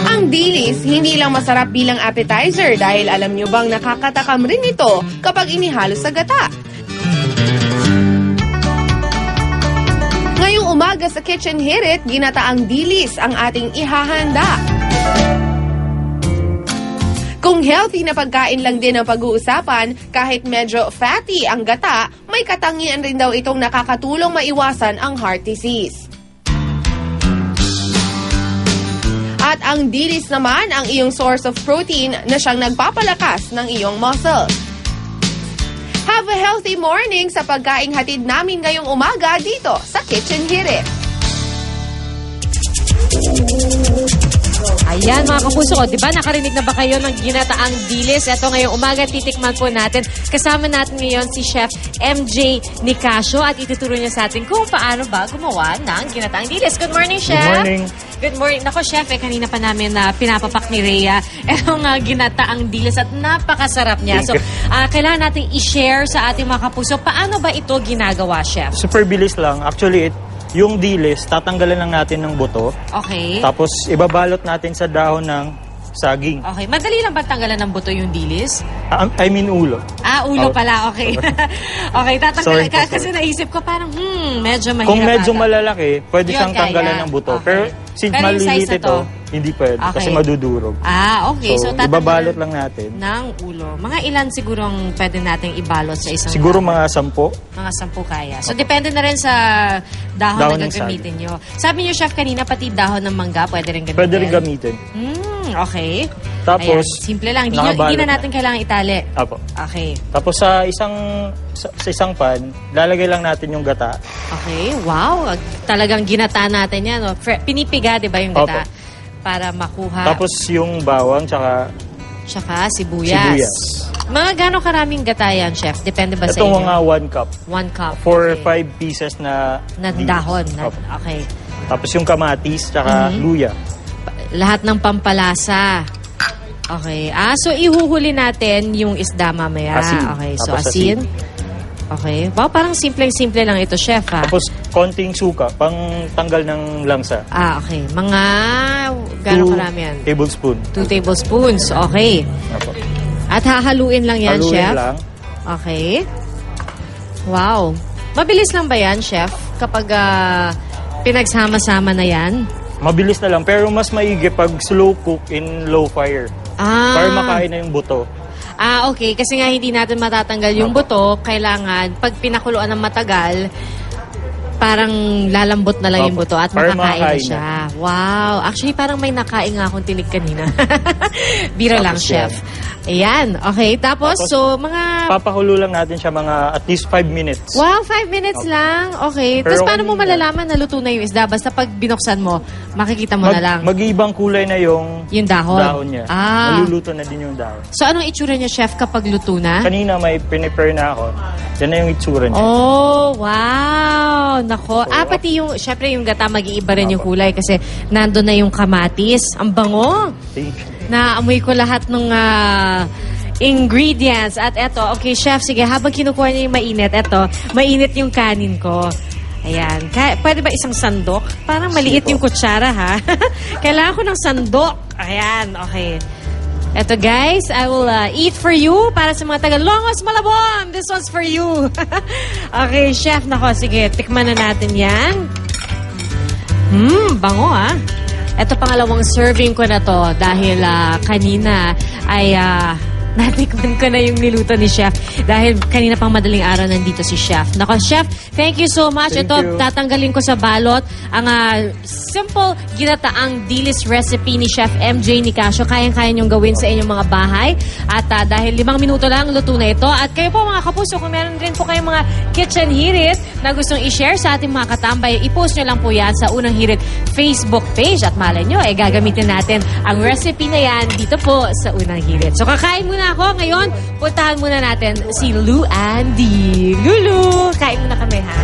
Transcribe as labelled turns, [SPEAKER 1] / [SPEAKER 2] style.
[SPEAKER 1] Ang dilis, hindi lang masarap bilang appetizer dahil alam nyo bang nakakatakam rin ito kapag inihalo sa gata. Ngayong umaga sa Kitchen Hirit, ginataang dilis ang ating ihahanda. Kung healthy na pagkain lang din ang pag-uusapan, kahit medyo fatty ang gata, may katangian rin daw itong nakakatulong maiwasan ang heart disease. At ang dilis naman ang iyong source of protein na siyang nagpapalakas ng iyong muscles. Have a healthy morning sa pagkaing hatid namin ngayong umaga dito sa Kitchen Hirit.
[SPEAKER 2] Ayan mga kapuso ko, diba nakarinig na ba kayo ng ginataang dilis? Ito ngayong umaga, titikman po natin. Kasama natin ngayon si Chef MJ Nicasio at ituturo niya sa atin kung paano ba gumawa ng ginataang dilis. Good morning, Chef!
[SPEAKER 3] Good morning!
[SPEAKER 2] Good morning. Nako, Chef, kanina pa namin pinapapak ni Rhea itong ginataang dilis at napakasarap niya. So, kailangan natin i-share sa ating mga kapuso. Paano ba ito ginagawa, Chef?
[SPEAKER 3] Super bilis lang. Actually, yung dilis, tatanggalan lang natin ng buto.
[SPEAKER 2] Okay.
[SPEAKER 3] Tapos, ibabalot natin sa dahon ng saging.
[SPEAKER 2] Okay. Madali lang ba tanggalan ng buto yung dilis?
[SPEAKER 3] I mean ulo.
[SPEAKER 2] Ulo pala. Okay. Okay, tatanggalan ka.
[SPEAKER 3] Sorry.
[SPEAKER 2] Kasi naisip ko parang, medyo mahirap.
[SPEAKER 3] Kung medyo malalaki, pwede
[SPEAKER 2] Yun,
[SPEAKER 3] siyang tanggalan
[SPEAKER 2] kaya.
[SPEAKER 3] ng buto.
[SPEAKER 2] Okay.
[SPEAKER 3] Pero since
[SPEAKER 2] Pero yung
[SPEAKER 3] maliliit
[SPEAKER 2] size na
[SPEAKER 3] ito,
[SPEAKER 2] to?
[SPEAKER 3] hindi pwede.
[SPEAKER 2] Okay.
[SPEAKER 3] Kasi madudurog.
[SPEAKER 2] Okay. So,
[SPEAKER 3] ibabalot lang natin.
[SPEAKER 2] ng ulo. Mga ilan siguro ang pwede nating ibalot sa isang
[SPEAKER 3] Siguro
[SPEAKER 2] dahon?
[SPEAKER 3] mga 10.
[SPEAKER 2] Mga 10 kaya. So, depende na rin sa dahon na gagamitin nyo. Sabi nyo, Chef, kanina pati dahon ng mangga, pwede rin gamitin.
[SPEAKER 3] Pwede rin gamitin.
[SPEAKER 2] Okay.
[SPEAKER 3] Tapos,
[SPEAKER 2] ayan, simple lang. Hindi
[SPEAKER 3] nakabalot
[SPEAKER 2] na natin kailangan itali.
[SPEAKER 3] Apo.
[SPEAKER 2] Okay.
[SPEAKER 3] Tapos sa isang pan, lalagay lang natin yung gata.
[SPEAKER 2] Okay. Wow. Talagang ginata natin yan. No? Pinipiga, di ba yung gata?
[SPEAKER 3] Opo.
[SPEAKER 2] Para makuha.
[SPEAKER 3] Tapos yung bawang, tsaka
[SPEAKER 2] sibuyas. Mga gano'ng karaming gata yan, Chef? Depende ba sa
[SPEAKER 3] itong
[SPEAKER 2] inyo?
[SPEAKER 3] mga 1 cup.
[SPEAKER 2] 1 cup.
[SPEAKER 3] For
[SPEAKER 2] okay.
[SPEAKER 3] 5 pieces na dilis.
[SPEAKER 2] dahon.
[SPEAKER 3] Opo.
[SPEAKER 2] Okay.
[SPEAKER 3] Tapos yung kamatis, tsaka luya.
[SPEAKER 2] Lahat ng pampalasa. Okay. So ihuhuli natin yung isda mamaya.
[SPEAKER 3] Asin.
[SPEAKER 2] Okay. So
[SPEAKER 3] Tapos
[SPEAKER 2] asin. Okay. Wow, parang simpleng-simple lang ito, Chef, ha?
[SPEAKER 3] Tapos konting suka, pang tanggal ng langsa.
[SPEAKER 2] Okay. Mga gano'ng karami yan?
[SPEAKER 3] 2 tablespoon.
[SPEAKER 2] 2 tablespoons. Okay.
[SPEAKER 3] Opo.
[SPEAKER 2] At hahaluin lang yan,
[SPEAKER 3] Haluin
[SPEAKER 2] Chef?
[SPEAKER 3] lang.
[SPEAKER 2] Okay. Wow. Mabilis lang ba yan, Chef? Kapag pinagsama-sama na yan?
[SPEAKER 3] Mabilis na lang, pero mas maigi pag slow cook in low fire. Para makain na yung buto.
[SPEAKER 2] Okay. Kasi nga hindi natin matatanggal yung buto. Kailangan, pag pinakuluan ng matagal, parang lalambot na lang yung buto at
[SPEAKER 3] para
[SPEAKER 2] makakain na
[SPEAKER 3] makakain
[SPEAKER 2] siya. Wow. Actually, parang may nakain nga akong tinig kanina. Biro lang, Chef. Ayan. Okay. Tapos, so, mga...
[SPEAKER 3] Papakulo lang natin siya mga at least 5 minutes.
[SPEAKER 2] Wow, 5 minutes lang. Okay. Tapos, paano mo malalaman na luto na yung isda? Basta pag binuksan mo, makikita mo na lang.
[SPEAKER 3] Mag-iibang kulay na yung
[SPEAKER 2] dahon.
[SPEAKER 3] niya. Maluluto na din yung dahon.
[SPEAKER 2] So, anong itsura niya, Chef, kapag luto na?
[SPEAKER 3] Kanina may prepare na ako. Yan na yung itsura niya.
[SPEAKER 2] Oh, wow. Nako. Pati yung, syempre yung gata, mag-iiba rin yung kulay kasi nandun na yung kamatis. Ang bango.
[SPEAKER 3] Thank you.
[SPEAKER 2] Naamoy ko lahat ng ingredients. At eto, okay, Chef, sige, habang kinukuha niya yung mainit, eto, mainit yung kanin ko. Ayan. Pwede ba isang sandok? Parang maliit yung kutsara, ha? Kailangan ko ng sandok. Ayan, okay. Eto, guys, I will eat for you para sa mga taga-Longos, Malabon. This one's for you. Okay, Chef, nako, sige, tikman na natin yan. Bango, ha? Ito pangalawang serving ko na to dahil kanina ay natikman ko na yung niluto ni Chef dahil kanina pang madaling araw nandito si Chef. Nako, Chef, thank you so much.
[SPEAKER 3] Thank you.
[SPEAKER 2] Tatanggalin ko sa balot ang simple ginataang dilis recipe ni Chef MJ Nicasio. Kayang-kaya niyong gawin sa inyong mga bahay. At dahil 5 minuto lang, luto na ito. At kayo po mga kapuso, kung meron rin po kayong mga kitchen hirit na gustong i-share sa ating mga katambay, i-post nyo lang po yan sa Unang Hirit Facebook page. At malay nyo, gagamitin natin ang recipe na yan dito po sa Unang Hirit. So kakain muna ako. Ngayon, puntahan muna natin si Lou Andy. Lulu, kain muna kami, ha?